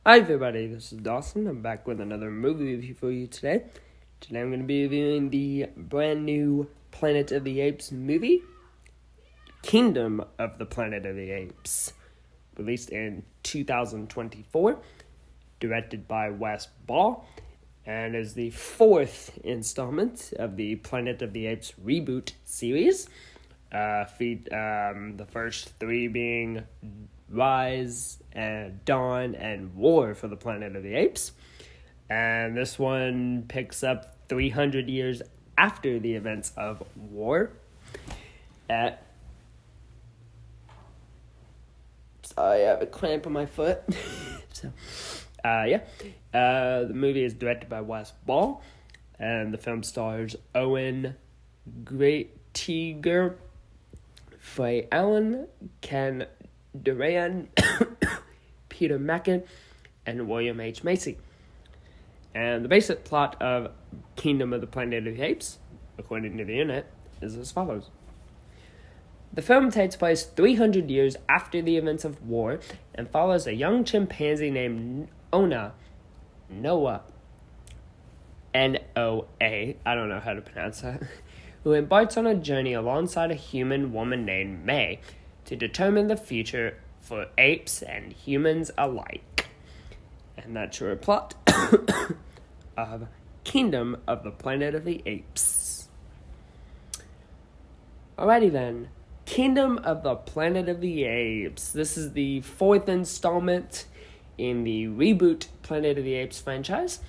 Hi everybody, this is Dawson. I'm back with another movie review for you today. Today I'm going to be reviewing the brand new Planet of the Apes movie, Kingdom of the Planet of the Apes, released in 2024, directed by Wes Ball, and is the fourth installment of the Planet of the Apes reboot series. The first three being Rise, and Dawn, and War for the Planet of the Apes. And this one picks up 300 years after the events of War. Sorry, I have a cramp in my foot. The movie is directed by Wes Ball, and the film stars Owen Greatiger, Faye Allen, Ken Duran, Peter Mackin, and William H. Macy. And the basic plot of Kingdom of the Planet of the Apes, according to the internet, is as follows. The film takes place 300 years after the events of war and follows a young chimpanzee named Noah, N-O-A, I don't know how to pronounce that, who embarks on a journey alongside a human woman named May to determine the future for apes and humans alike. And that's your plot of Kingdom of the Planet of the Apes. Alrighty then, Kingdom of the Planet of the Apes. This is the fourth installment in the reboot Planet of the Apes franchise.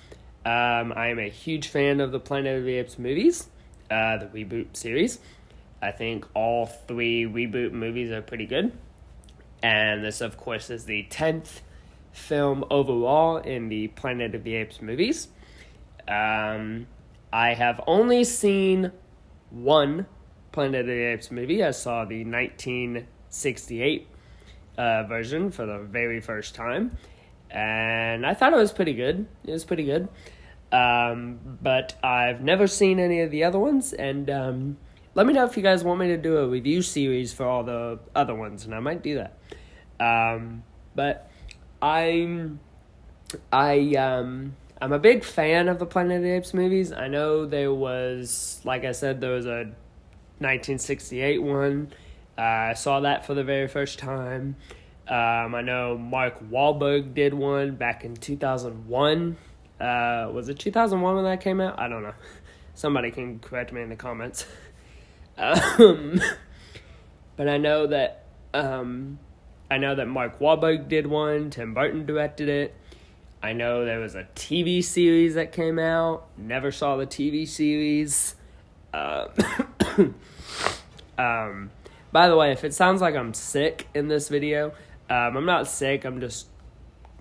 I am a huge fan of the Planet of the Apes movies, the reboot series. I think all three reboot movies are pretty good. And this, of course, is the 10th film overall in the Planet of the Apes movies. I have only seen one Planet of the Apes movie. I saw the 1968 version for the very first time. And I thought it was pretty good. But I've never seen any of the other ones. And let me know if you guys want me to do a review series for all the other ones, and I might do that. But I'm a big fan of the Planet of the Apes movies. I know there was, like I said, there was a 1968 one. I saw that for the very first time. I know Mark Wahlberg did one back in 2001. Was it 2001 when that came out? I don't know. Somebody can correct me in the comments. But I know that Mark Wahlberg did one. Tim Burton directed it. I know there was a TV series that came out. Never saw the TV series. By the way, if it sounds like I'm sick in this video, I'm not sick. I'm just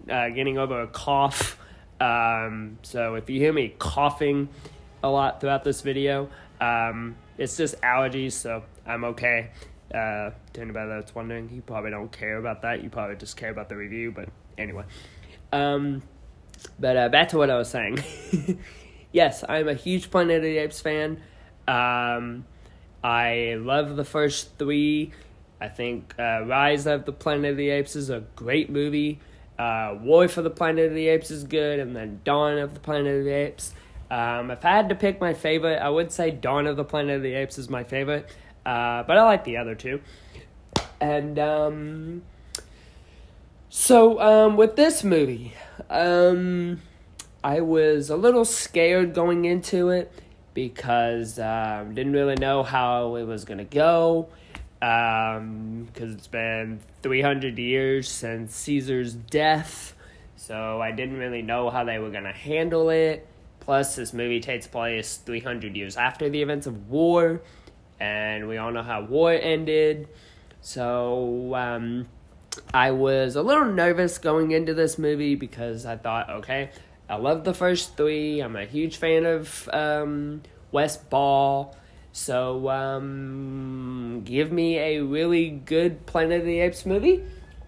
getting over a cough. So if you hear me coughing a lot throughout this video, it's just allergies, so I'm okay. To anybody that's wondering, you probably don't care about that. You probably just care about the review, but anyway. But back to what I was saying. Yes, I'm a huge Planet of the Apes fan. I love the first three. I think Rise of the Planet of the Apes is a great movie. War for the Planet of the Apes is good, and then Dawn of the Planet of the Apes. If I had to pick my favorite, I would say Dawn of the Planet of the Apes is my favorite. But I like the other two. And so with this movie, I was a little scared going into it because didn't really know how it was going to go. Because it's been 300 years since Caesar's death. So I didn't really know how they were going to handle it. Plus, this movie takes place 300 years after the events of war, and we all know how war ended. So, I was a little nervous going into this movie because I thought, okay, I love the first three. I'm a huge fan of Wes Ball. So, give me a really good Planet of the Apes movie,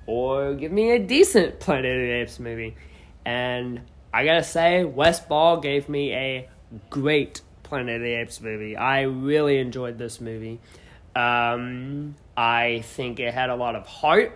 or give me a decent Planet of the Apes movie. And I gotta say, Wes Ball gave me a great Planet of the Apes movie. I really enjoyed this movie. I think it had a lot of heart.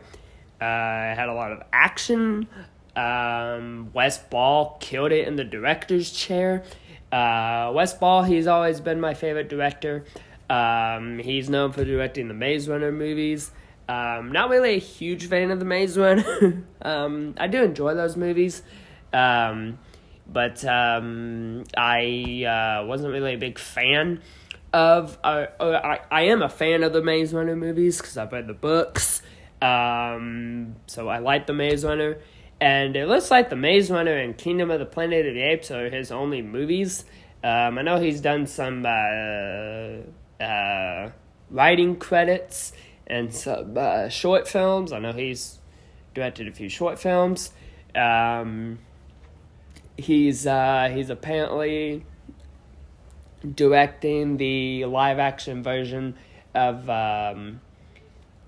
It had a lot of action. Wes Ball killed it in the director's chair. Wes Ball, he's always been my favorite director. He's known for directing the Maze Runner movies. Not really a huge fan of the Maze Runner. I do enjoy those movies. But I wasn't really a big fan of... I am a fan of the Maze Runner movies because I've read the books. So I like the Maze Runner. And it looks like the Maze Runner and Kingdom of the Planet of the Apes are his only movies. I know he's done some writing credits and some short films. I know he's directed a few short films. He's apparently directing the live-action version of the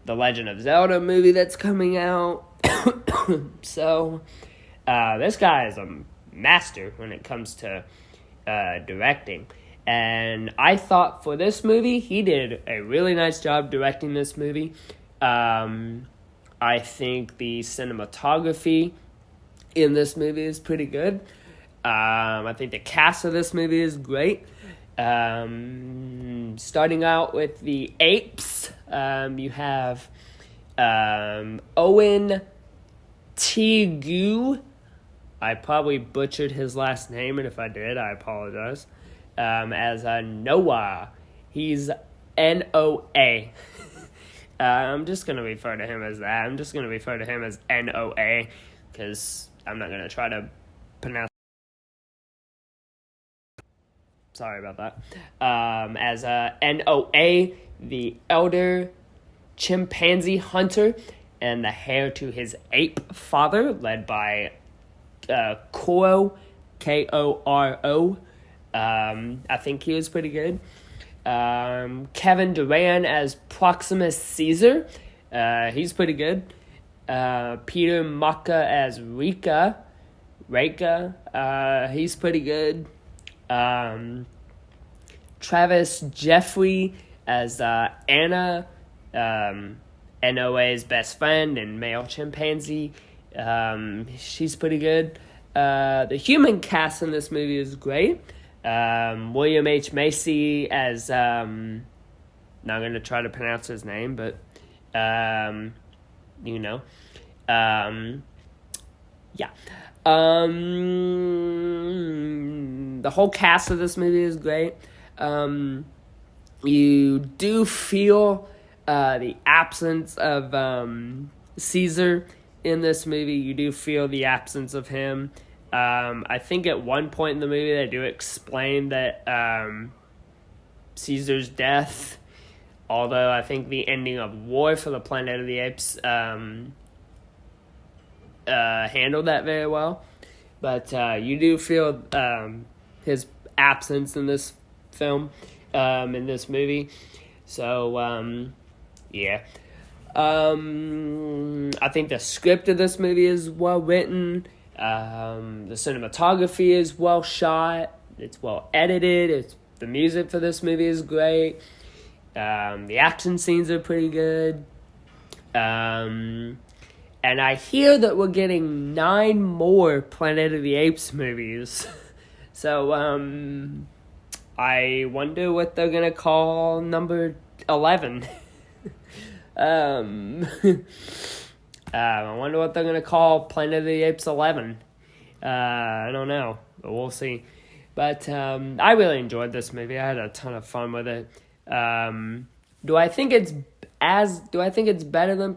Legend of Zelda movie that's coming out. So, this guy is a master when it comes to directing. And I thought for this movie, he did a really nice job directing this movie. I think the cinematography in this movie is pretty good. I think the cast of this movie is great. Starting out with the apes, you have Owen Tegu. I probably butchered his last name, and if I did, I apologize. As Noah. He's N-O-A. I'm just going to refer to him as that. I'm just going to refer to him as N-O-A, because I'm not going to try to pronounce. Sorry about that. As N-O-A, the elder chimpanzee hunter, and the heir to his ape father, led by Koro, K-O-R-O. I think he was pretty good. Kevin Durant as Proximus Caesar. He's pretty good. Peter Maka as Reka. He's pretty good. Travis Jeffrey as Anna, NOA's best friend and male chimpanzee. She's pretty good. The human cast in this movie is great. William H. Macy as, not going to try to pronounce his name, but, you know. Yeah. The whole cast of this movie is great. You do feel the absence of Caesar in this movie. You do feel the absence of him. I think at one point in the movie they do explain that Caesar's death, although I think the ending of War for the Planet of the Apes handled that very well. But you do feel his absence in this film, in this movie. So, yeah. I think the script of this movie is well written. The cinematography is well shot. It's well edited. The music for this movie is great. The action scenes are pretty good. And I hear that we're getting 9 more Planet of the Apes movies. So, I wonder what they're gonna call number 11. I wonder what they're going to call Planet of the Apes 11. I don't know, but we'll see. But I really enjoyed this movie. I had a ton of fun with it. Do I think it's better than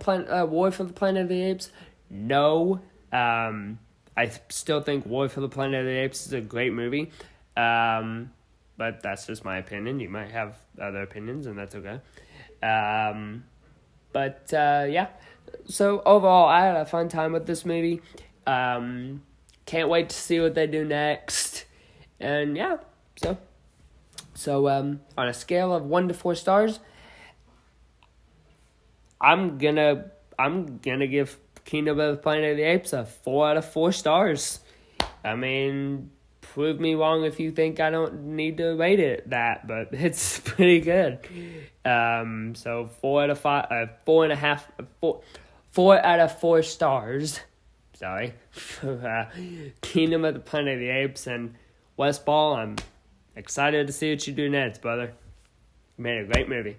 War for the Planet of the Apes? No. I still think War for the Planet of the Apes is a great movie. But that's just my opinion. You might have other opinions, and that's okay. But, yeah. So, overall, I had a fun time with this movie. Can't wait to see what they do next. And, yeah. So on a scale of 1 to 4 stars, I'm gonna give Kingdom of the Planet of the Apes a 4 out of 4 stars. I mean, prove me wrong if you think I don't need to rate it that, but it's pretty good. So 4 out of 4 stars. sorry, for Kingdom of the Planet of the Apes. And Wes Ball, I'm excited to see what you do next, brother. You made a great movie.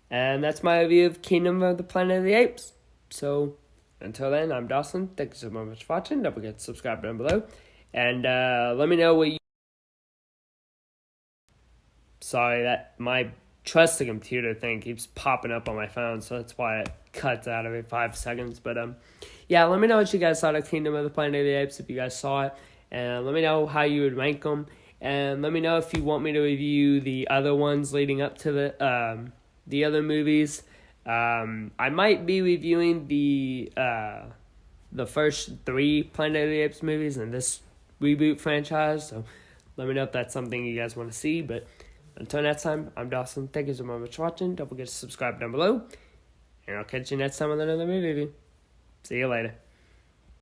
And that's my review of Kingdom of the Planet of the Apes. So, until then, I'm Dawson. Thank you so much for watching. Don't forget to subscribe down below. And let me know what you... Sorry, that my trusted computer thing keeps popping up on my phone, so that's why it cuts out every 5 seconds. But yeah, let me know what you guys thought of Kingdom of the Planet of the Apes if you guys saw it, and let me know how you would rank them, and let me know if you want me to review the other ones leading up to the other movies. I might be reviewing the first 3 Planet of the Apes movies in this reboot franchise, so let me know if that's something you guys want to see. But until next time, I'm Dawson. Thank you so much for watching. Don't forget to subscribe down below. And I'll catch you next time with another movie review. See you later.